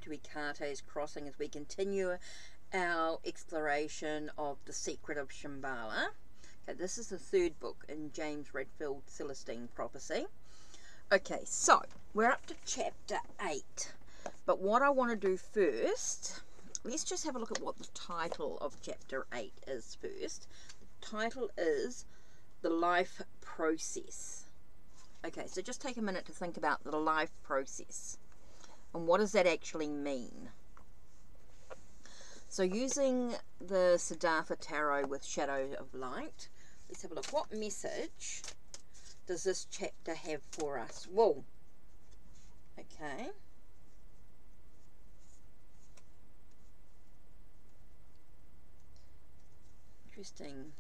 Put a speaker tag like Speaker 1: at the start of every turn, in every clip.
Speaker 1: to Hecate's crossing as we continue our exploration of the secret of Shambhala. Okay, this is the third book in James Redfield Celestine Prophecy. Okay, so we're up to chapter 8. But what I want to do first, let's just have a look at what the title of chapter 8 is first. The title is The Life Process. Okay, so just take a minute to think about the life process. And what does that actually mean? So using the Siddartha Tarot with Shadow of Light, let's have a look. What message does this chapter have for us? Whoa. Okay. Interesting.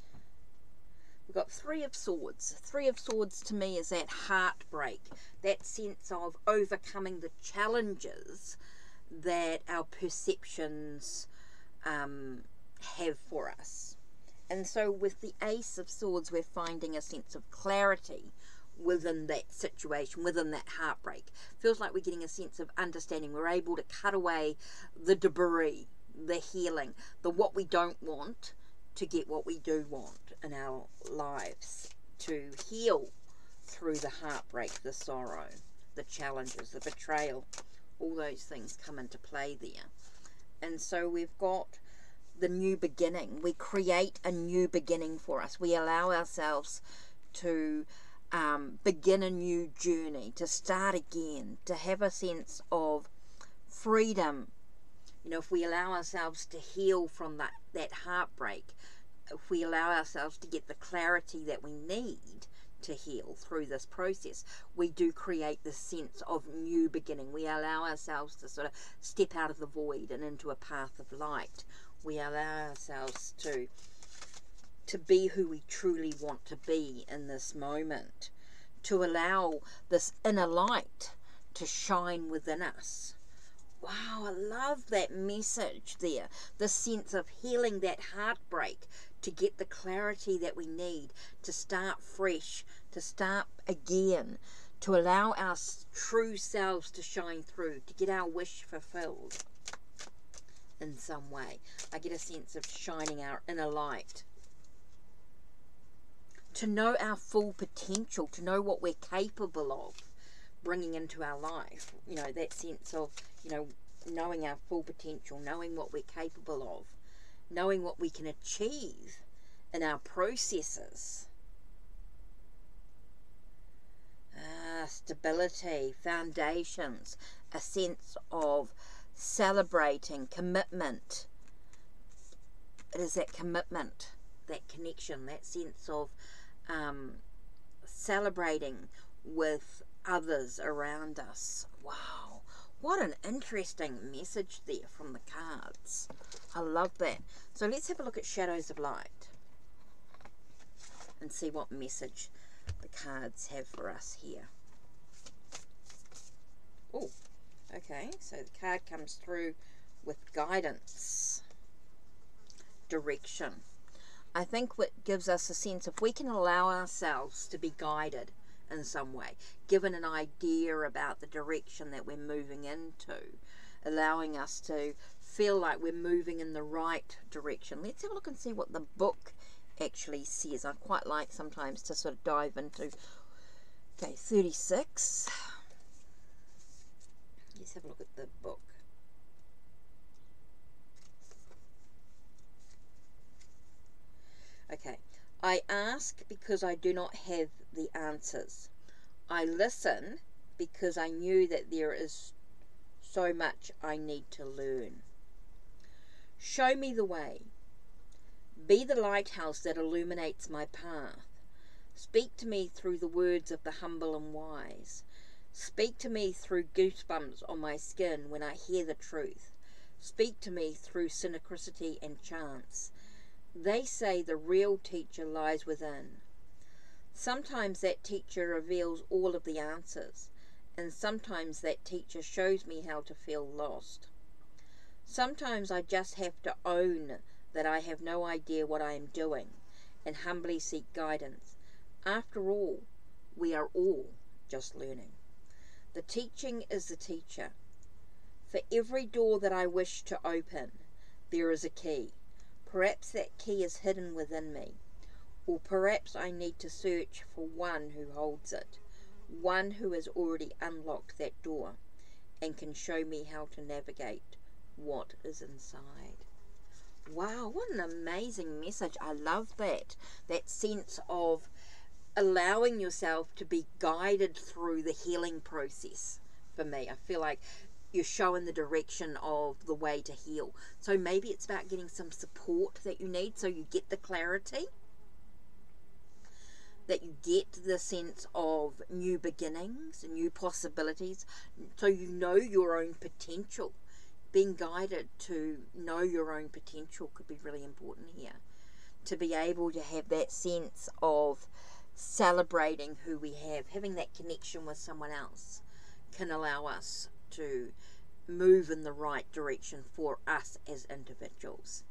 Speaker 1: We've got Three of Swords. Three of Swords to me is that heartbreak, that sense of overcoming the challenges that our perceptions have for us. And so with the Ace of Swords, we're finding a sense of clarity within that situation, within that heartbreak. Feels like we're getting a sense of understanding. We're able to cut away the debris, the healing, the what we don't want, to get what we do want in our lives, to heal through the heartbreak, the sorrow, the challenges, the betrayal. All those things come into play there. And so we've got the new beginning. We create a new beginning for us. We allow ourselves to begin a new journey, to start again, to have a sense of freedom. You know, if we allow ourselves to heal from that heartbreak, if we allow ourselves to get the clarity that we need to heal through this process, we do create this sense of new beginning. We allow ourselves to sort of step out of the void and into a path of light. We allow ourselves to be who we truly want to be in this moment, to allow this inner light to shine within us. Wow, I love that message there. The sense of healing that heartbreak to get the clarity that we need, to start fresh, to start again, to allow our true selves to shine through, to get our wish fulfilled in some way. I get a sense of shining our inner light. To know our full potential, to know what we're capable of bringing into our life. You know, that sense of, you know, knowing our full potential, knowing what we're capable of, knowing what we can achieve in our processes. Stability, foundations, a sense of celebrating, commitment. It is that commitment, that connection, that sense of celebrating with others around us. Wow, what an interesting message there from the cards. I love that. So let's have a look at Shadows of Light and see what message the cards have for us here. Oh, okay, so the card comes through with guidance, direction. I think what gives us a sense of we can allow ourselves to be guided in some way, given an idea about the direction that we're moving into, allowing us to feel like we're moving in the right direction. Let's have a look and see what the book actually says. I quite like sometimes to sort of dive into, okay, 36. Let's have a look at the book. Okay, I ask because I do not have the answers. I listen because I knew that there is so much I need to learn. Show me the way. Be the lighthouse that illuminates my path. Speak to me through the words of the humble and wise. Speak to me through goosebumps on my skin when I hear the truth. Speak to me through synchronicity and chance. They say the real teacher lies within. Sometimes that teacher reveals all of the answers, and sometimes that teacher shows me how to feel lost. Sometimes I just have to own that I have no idea what I am doing and humbly seek guidance. After all, we are all just learning. The teaching is the teacher. For every door that I wish to open, there is a key. Perhaps that key is hidden within me, or perhaps I need to search for one who holds it, one who has already unlocked that door and can show me how to navigate what is inside. Wow, what an amazing message. I love that. That sense of allowing yourself to be guided through the healing process. For me, I feel like you're showing the direction of the way to heal. So maybe it's about getting some support that you need, so you get the clarity, that you get the sense of new beginnings and new possibilities, so you know your own potential. Being guided to know your own potential could be really important here. To be able to have that sense of celebrating who we have, having that connection with someone else, can allow us to move in the right direction for us as individuals.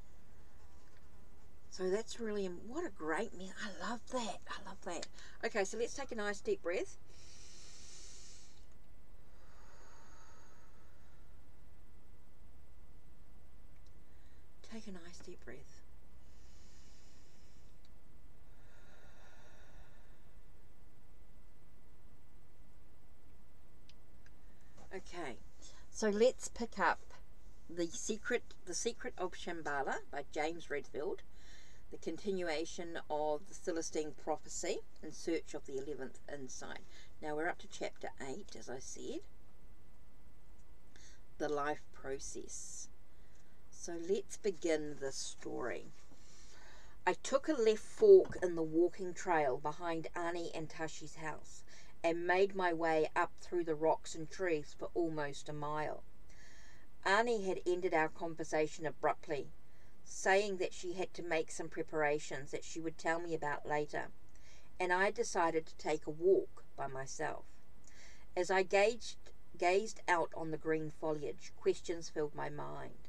Speaker 1: So that's really, what a great message. I love that. I love that. Okay, so let's take a nice deep breath. Take a nice deep breath. Okay, so let's pick up The Secret of Shambhala by James Redfield, the continuation of the Celestine prophecy, In Search of the 11th Insight. Now we're up to chapter 8, as I said, the life process. So let's begin this story. I took a left fork in the walking trail behind Ani and Tashi's house and made my way up through the rocks and trees for almost a mile. Ani had ended our conversation abruptly, saying that she had to make some preparations that she would tell me about later, and I decided to take a walk by myself. As I gazed out on the green foliage, questions filled my mind.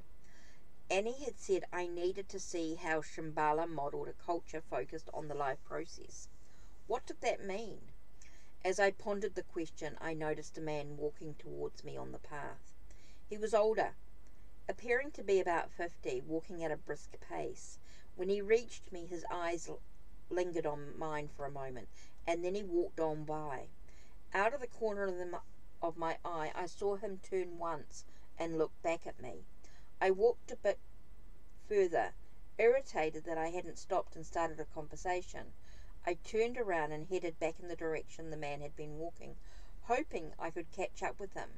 Speaker 1: Annie had said I needed to see how Shambhala modelled a culture focused on the life process. What did that mean? As I pondered the question, I noticed a man walking towards me on the path. He was older, appearing to be about 50, walking at a brisk pace. When he reached me, his eyes lingered on mine for a moment, and then he walked on by. Out of the corner of my eye, I saw him turn once and look back at me. I walked a bit further, irritated that I hadn't stopped and started a conversation. I turned around and headed back in the direction the man had been walking, hoping I could catch up with him.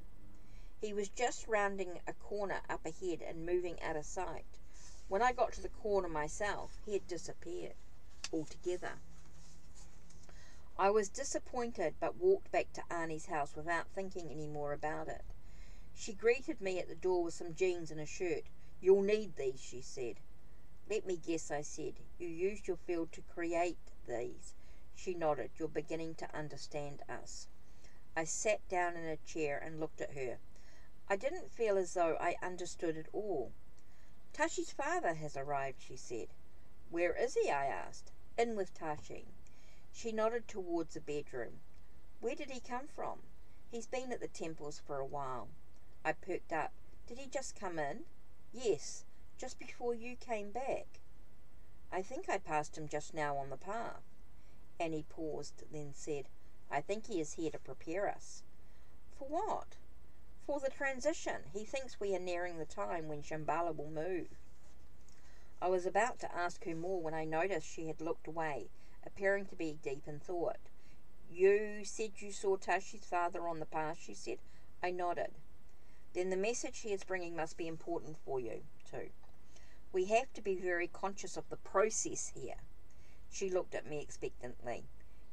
Speaker 1: He was just rounding a corner up ahead and moving out of sight. When I got to the corner myself, he had disappeared altogether. I was disappointed, but walked back to Arnie's house without thinking any more about it. She greeted me at the door with some jeans and a shirt. "You'll need these," she said. "Let me guess," I said. "You used your field to create these." She nodded. "You're beginning to understand us." I sat down in a chair and looked at her. I didn't feel as though I understood it all. "Tashi's father has arrived," she said. "Where is he?" I asked. "In with Tashi." She nodded towards the bedroom. "Where did he come from?" "He's been at the temples for a while." I perked up. "Did he just come in?" "Yes, just before you came back." "I think I passed him just now on the path." Annie paused, then said, "I think he is here to prepare us." "For what?" "For the transition. He thinks we are nearing the time when Shambhala will move." I was about to ask her more when I noticed she had looked away, appearing to be deep in thought. "You said you saw Tashi's father on the path," she said. I nodded. "Then the message he is bringing must be important for you, too. We have to be very conscious of the process here." She looked at me expectantly.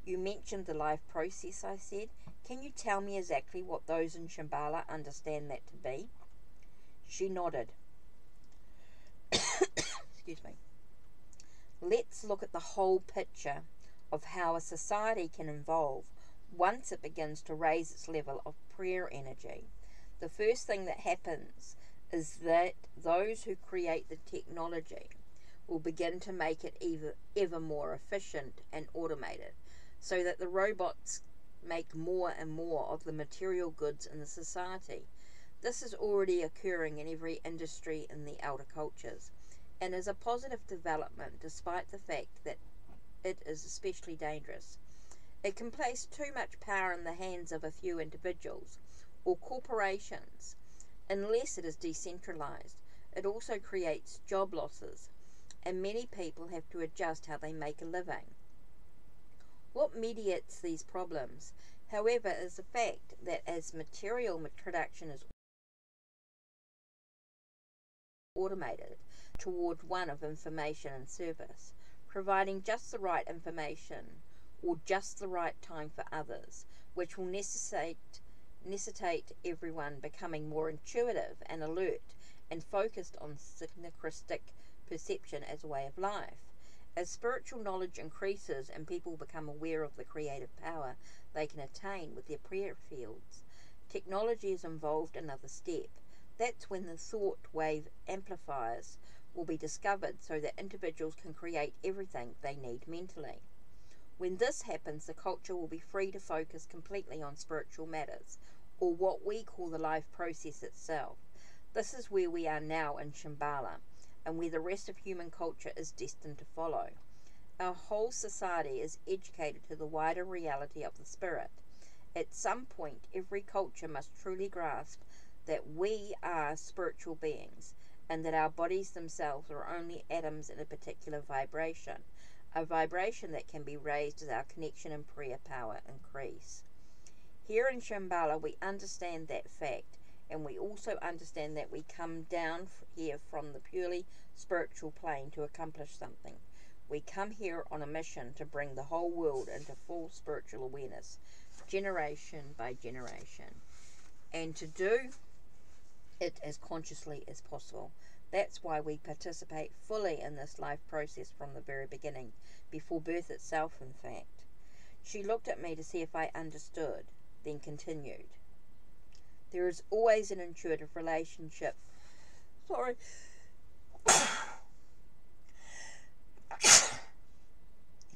Speaker 1: "You mentioned the life process," I said. "Can you tell me exactly what those in Shambhala understand that to be?" She nodded. Excuse me. "Let's look at the whole picture of how a society can evolve once it begins to raise its level of prayer energy. The first thing that happens is that those who create the technology will begin to make it ever more efficient and automated, so that the robots make more and more of the material goods in the society. This is already occurring in every industry in the elder cultures, and is a positive development despite the fact that it is especially dangerous. It can place too much power in the hands of a few individuals or corporations unless it is decentralized. It also creates job losses, and many people have to adjust how they make a living. What mediates these problems, however, is the fact that as material production is automated toward one of information and service, providing just the right information or just the right time for others, which will necessitate everyone becoming more intuitive and alert and focused on synchronistic perception as a way of life. As spiritual knowledge increases and people become aware of the creative power they can attain with their prayer fields, technology is involved another step. That's when the thought wave amplifiers will be discovered so that individuals can create everything they need mentally. When this happens, the culture will be free to focus completely on spiritual matters, or what we call the life process itself. This is where we are now in Shambhala, and where the rest of human culture is destined to follow. Our whole society is educated to the wider reality of the spirit. At some point, every culture must truly grasp that we are spiritual beings, and that our bodies themselves are only atoms in a particular vibration, a vibration that can be raised as our connection and prayer power increase. Here in Shambhala, we understand that fact, and we also understand that we come down here from the purely spiritual plane to accomplish something. We come here on a mission to bring the whole world into full spiritual awareness, generation by generation, and to do it as consciously as possible. That's why we participate fully in this life process from the very beginning, before birth itself, in fact. She looked at me to see if I understood, then continued. There is always an intuitive relationship. Sorry.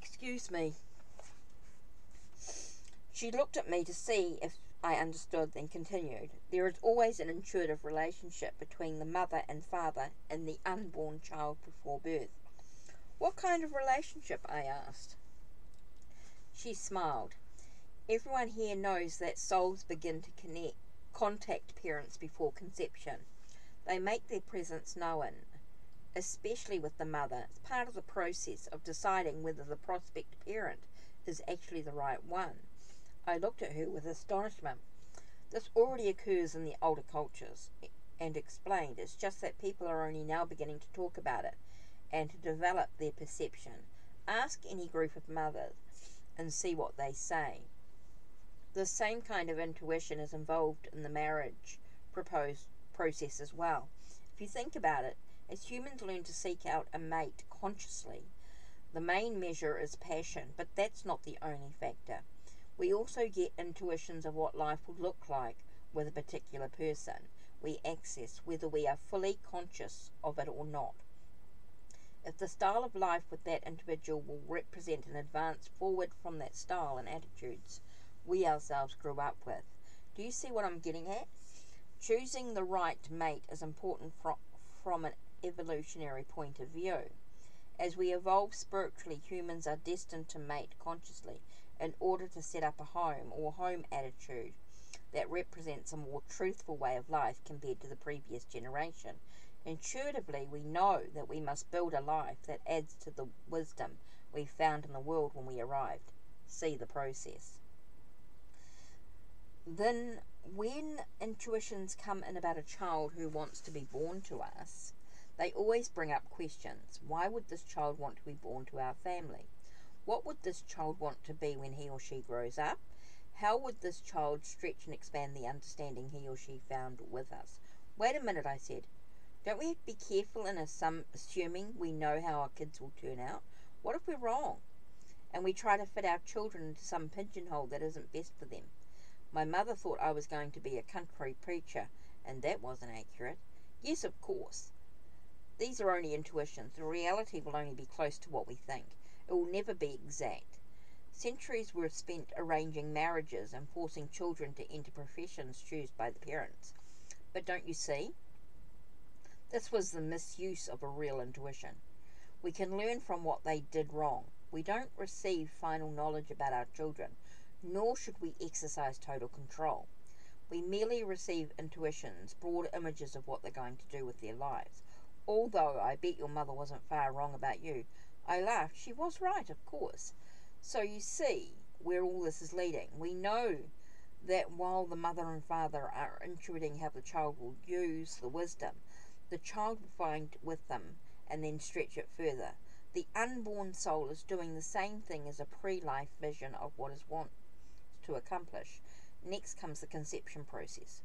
Speaker 1: Excuse me. She looked at me to see if I understood, then continued. There is always an intuitive relationship between the mother and father and the unborn child before birth. What kind of relationship? I asked. She smiled. Everyone here knows that souls begin to contact parents before conception. They make their presence known, especially with the mother. It's part of the process of deciding whether the prospect parent is actually the right one. I looked at her with astonishment. This already occurs in the older cultures, and explained. It's just that people are only now beginning to talk about it and to develop their perception. Ask any group of mothers and see what they say. The same kind of intuition is involved in the marriage process as well. If you think about it, as humans learn to seek out a mate consciously, the main measure is passion, but that's not the only factor. We also get intuitions of what life would look like with a particular person. We access whether we are fully conscious of it or not. If the style of life with that individual will represent an advance forward from that style and attitudes we ourselves grew up with. Do you see what I'm getting at? Choosing the right mate is important from an evolutionary point of view. As we evolve spiritually, humans are destined to mate consciously in order to set up a home or home attitude that represents a more truthful way of life compared to the previous generation. Intuitively, we know that we must build a life that adds to the wisdom we found in the world when we arrived. See the process. Then, when intuitions come in about a child who wants to be born to us, they always bring up questions. Why would this child want to be born to our family? What would this child want to be when he or she grows up? How would this child stretch and expand the understanding he or she found with us? Wait a minute, I said. Don't we have to be careful in assuming we know how our kids will turn out? What if we're wrong, and we try to fit our children into some pigeonhole that isn't best for them? My mother thought I was going to be a country preacher, and that wasn't accurate. Yes, of course. These are only intuitions. The reality will only be close to what we think. It will never be exact. Centuries were spent arranging marriages and forcing children to enter professions chosen by the parents. But don't you see? This was the misuse of a real intuition. We can learn from what they did wrong. We don't receive final knowledge about our children, nor should we exercise total control. We merely receive intuitions, broad images of what they're going to do with their lives. Although I bet your mother wasn't far wrong about you. I laughed. She was right, of course. So you see where all this is leading. We know that while the mother and father are intuiting how the child will use the wisdom, the child will find with them and then stretch it further. The unborn soul is doing the same thing as a pre-life vision of what it wants to accomplish. Next comes the conception process.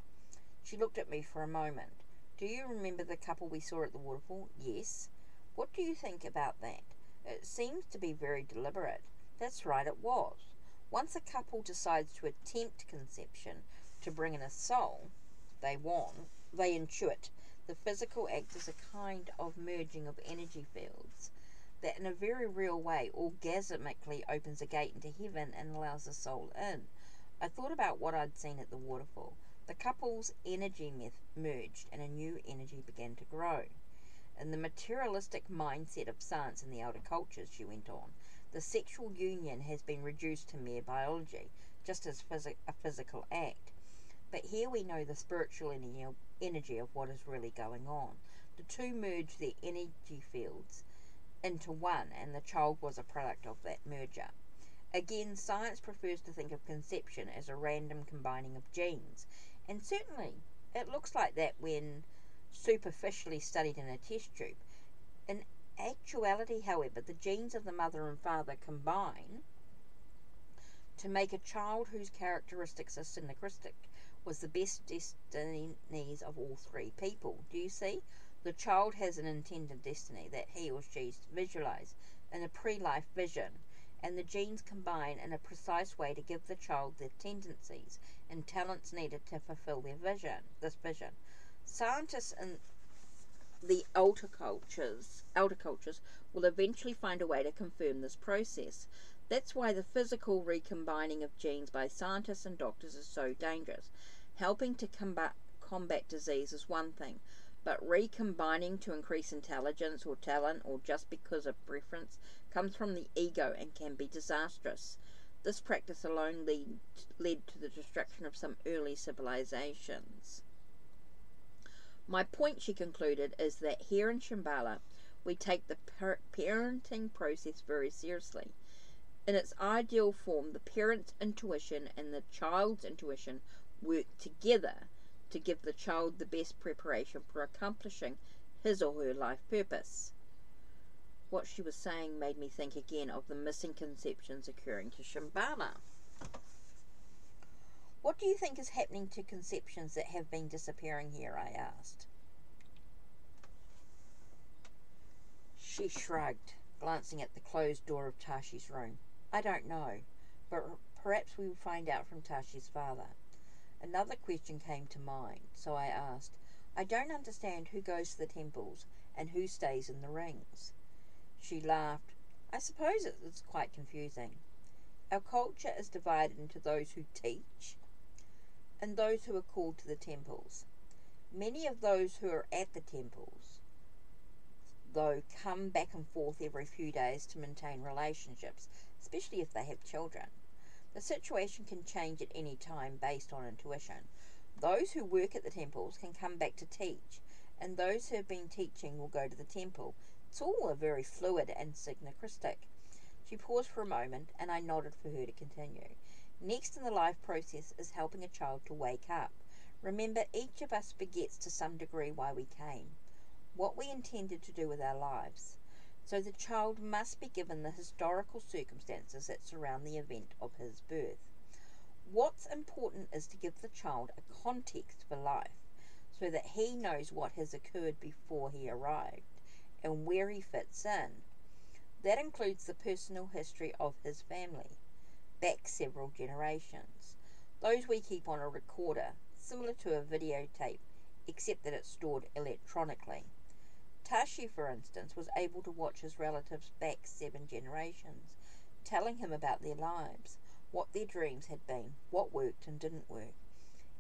Speaker 1: She looked at me for a moment. Do you remember the couple we saw at the waterfall? Yes. What do you think about that? It seems to be very deliberate. That's right, it was. Once a couple decides to attempt conception to bring in a soul they intuit. The physical act is a kind of merging of energy fields that in a very real way orgasmically opens a gate into heaven and allows the soul in. I thought about what I'd seen at the waterfall. The couple's energy merged and a new energy began to grow. In the materialistic mindset of science and the outer cultures, she went on, the sexual union has been reduced to mere biology, just as a physical act. But here we know the spiritual energy of what is really going on. The two merged their energy fields into one, and the child was a product of that merger. Again, science prefers to think of conception as a random combining of genes, and certainly it looks like that when superficially studied in a test tube. In actuality, however, the genes of the mother and father combine to make a child whose characteristics are synchronistic was the best destinies of all three people. Do you see? The child has an intended destiny that he or she visualized in a pre-life vision, and the genes combine in a precise way to give the child the tendencies and talents needed to fulfill this vision. Scientists in the outer cultures will eventually find a way to confirm this process. That's why the physical recombining of genes by scientists and doctors is so dangerous. Helping to combat disease is one thing, but recombining to increase intelligence or talent or just because of preference comes from the ego and can be disastrous. This practice alone led to the destruction of some early civilizations. My point, she concluded, is that here in Shambhala, we take the parenting process very seriously. In its ideal form, the parent's intuition and the child's intuition work together to give the child the best preparation for accomplishing his or her life purpose. What she was saying made me think again of the missing conceptions occurring to Shambhala. What do you think is happening to conceptions that have been disappearing here? I asked. She shrugged, glancing at the closed door of Tashi's room. I don't know, but perhaps we will find out from Tashi's father. Another question came to mind, so I asked, I don't understand who goes to the temples and who stays in the rings. She laughed. I suppose it's quite confusing. Our culture is divided into those who teach and those who are called to the temples. Many of those who are at the temples, though, come back and forth every few days to maintain relationships, especially if they have children. The situation can change at any time based on intuition. Those who work at the temples can come back to teach, and those who have been teaching will go to the temple. It's all very fluid and synchronistic. She paused for a moment, and I nodded for her to continue. Next in the life process is helping a child to wake up. Remember, each of us forgets to some degree why we came, what we intended to do with our lives. So the child must be given the historical circumstances that surround the event of his birth. What's important is to give the child a context for life, so that he knows what has occurred before he arrived and where he fits in. That includes the personal history of his family, back several generations. Those we keep on a recorder, similar to a videotape, except that it's stored electronically. Tashi, for instance, was able to watch his relatives back 7 generations, telling him about their lives, what their dreams had been, what worked and didn't work.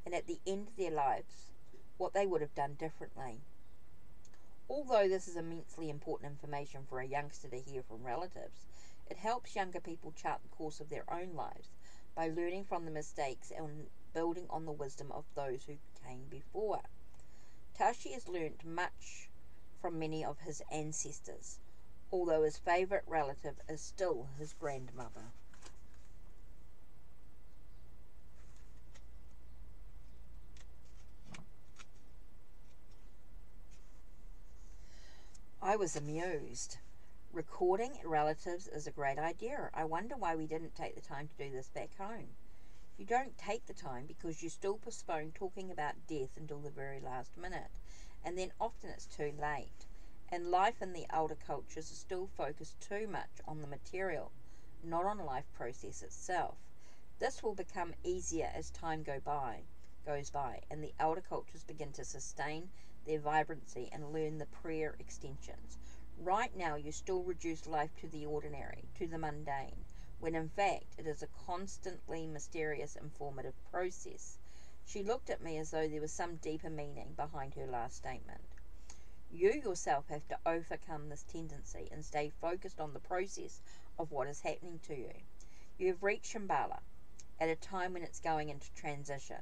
Speaker 1: And at the end of their lives, what they would have done differently. Although this is immensely important information for a youngster to hear from relatives, it helps younger people chart the course of their own lives by learning from the mistakes and building on the wisdom of those who came before. Tashi has learnt much from many of his ancestors, although his favourite relative is still his grandmother. I was amused. Recording relatives is a great idea. I wonder why we didn't take the time to do this back home. You don't take the time because you still postpone talking about death until the very last minute, and then often it's too late. And life in the elder cultures is still focused too much on the material, not on life process itself. This will become easier as time goes by, and the elder cultures begin to sustain their vibrancy and learn the prayer extensions. Right now you still reduce life to the ordinary, to the mundane, when in fact it is a constantly mysterious and formative process. She looked at me as though there was some deeper meaning behind her last statement. You yourself have to overcome this tendency and stay focused on the process of what is happening to you. You have reached Shambhala at a time when it's going into transition.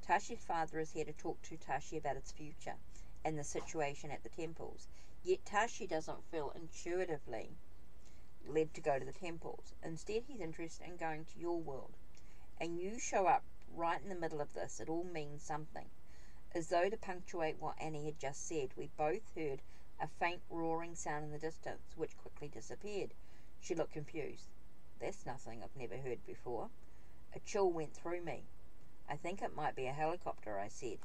Speaker 1: Tashi's father is here to talk to Tashi about its future and the situation at the temples. Yet Tashi doesn't feel intuitively led to go to the temples. Instead, he's interested in going to your world. And you show up right in the middle of this. It all means something. As though to punctuate what Annie had just said, we both heard a faint roaring sound in the distance, which quickly disappeared. She looked confused. That's nothing I've never heard before. A chill went through me. I think it might be a helicopter, I said.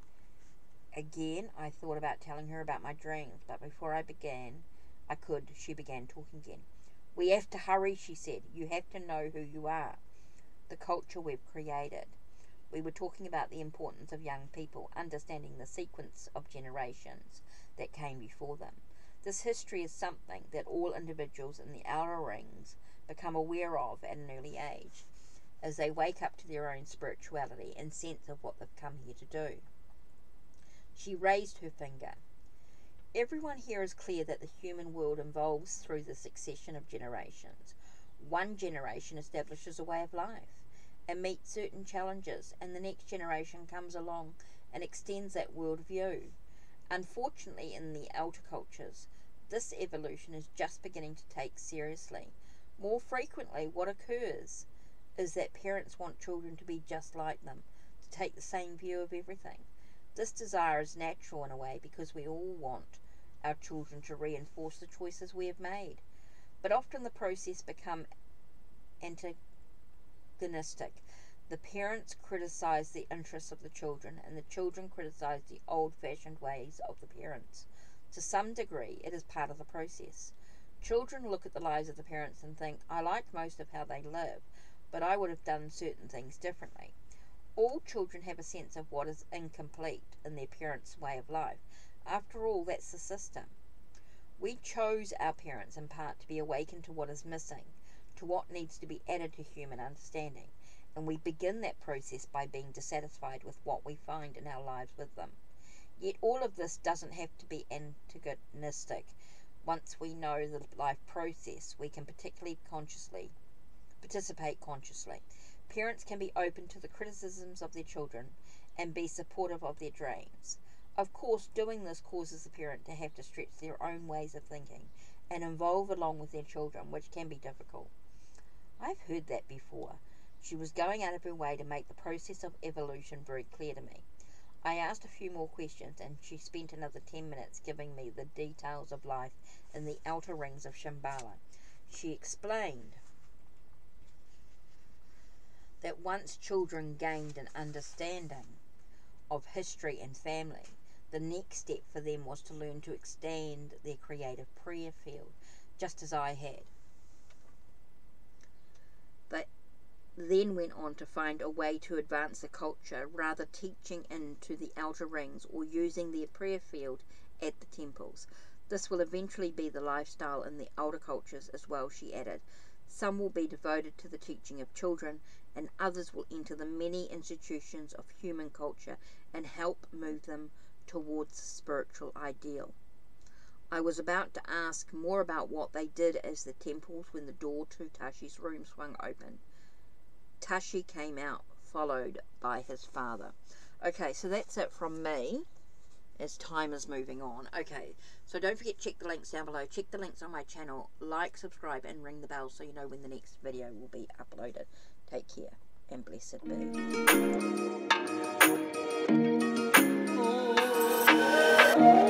Speaker 1: Again, I thought about telling her about my dreams, but before she began talking again. We have to hurry, she said. You have to know who you are, the culture we've created. We were talking about the importance of young people understanding the sequence of generations that came before them. This history is something that all individuals in the outer rings become aware of at an early age, as they wake up to their own spirituality and sense of what they've come here to do. She raised her finger. Everyone here is clear that the human world evolves through the succession of generations. One generation establishes a way of life and meets certain challenges, and the next generation comes along and extends that world view. Unfortunately, in the outer cultures, this evolution is just beginning to take seriously. More frequently, what occurs is that parents want children to be just like them, to take the same view of everything. This desire is natural in a way because we all want our children to reinforce the choices we have made. But often the process becomes antagonistic. The parents criticize the interests of the children, and the children criticize the old-fashioned ways of the parents. To some degree, it is part of the process. Children look at the lives of the parents and think, I like most of how they live, but I would have done certain things differently. All children have a sense of what is incomplete in their parents' way of life. After all, that's the system. We chose our parents in part to be awakened to what is missing, to what needs to be added to human understanding, and we begin that process by being dissatisfied with what we find in our lives with them. Yet all of this doesn't have to be antagonistic. Once we know the life process, we can participate consciously. Parents can be open to the criticisms of their children and be supportive of their dreams. Of course, doing this causes the parent to have to stretch their own ways of thinking and evolve along with their children, which can be difficult. I've heard that before. She was going out of her way to make the process of evolution very clear to me. I asked a few more questions, and she spent another 10 minutes giving me the details of life in the outer rings of Shambhala. She explained that once children gained an understanding of history and family, the next step for them was to learn to extend their creative prayer field, just as I had. They then went on to find a way to advance the culture, rather teaching into the outer rings or using their prayer field at the temples. This will eventually be the lifestyle in the outer cultures as well, she added. Some will be devoted to the teaching of children, and others will enter the many institutions of human culture and help move them towards the spiritual ideal. I was about to ask more about what they did as the temples when the door to Tashi's room swung open. Tashi came out, followed by his father. Okay, so that's it from me as time is moving on. Okay, so don't forget, check the links down below. Check the links on my channel. Like, subscribe, and ring the bell so you know when the next video will be uploaded. Take care, and blessed be.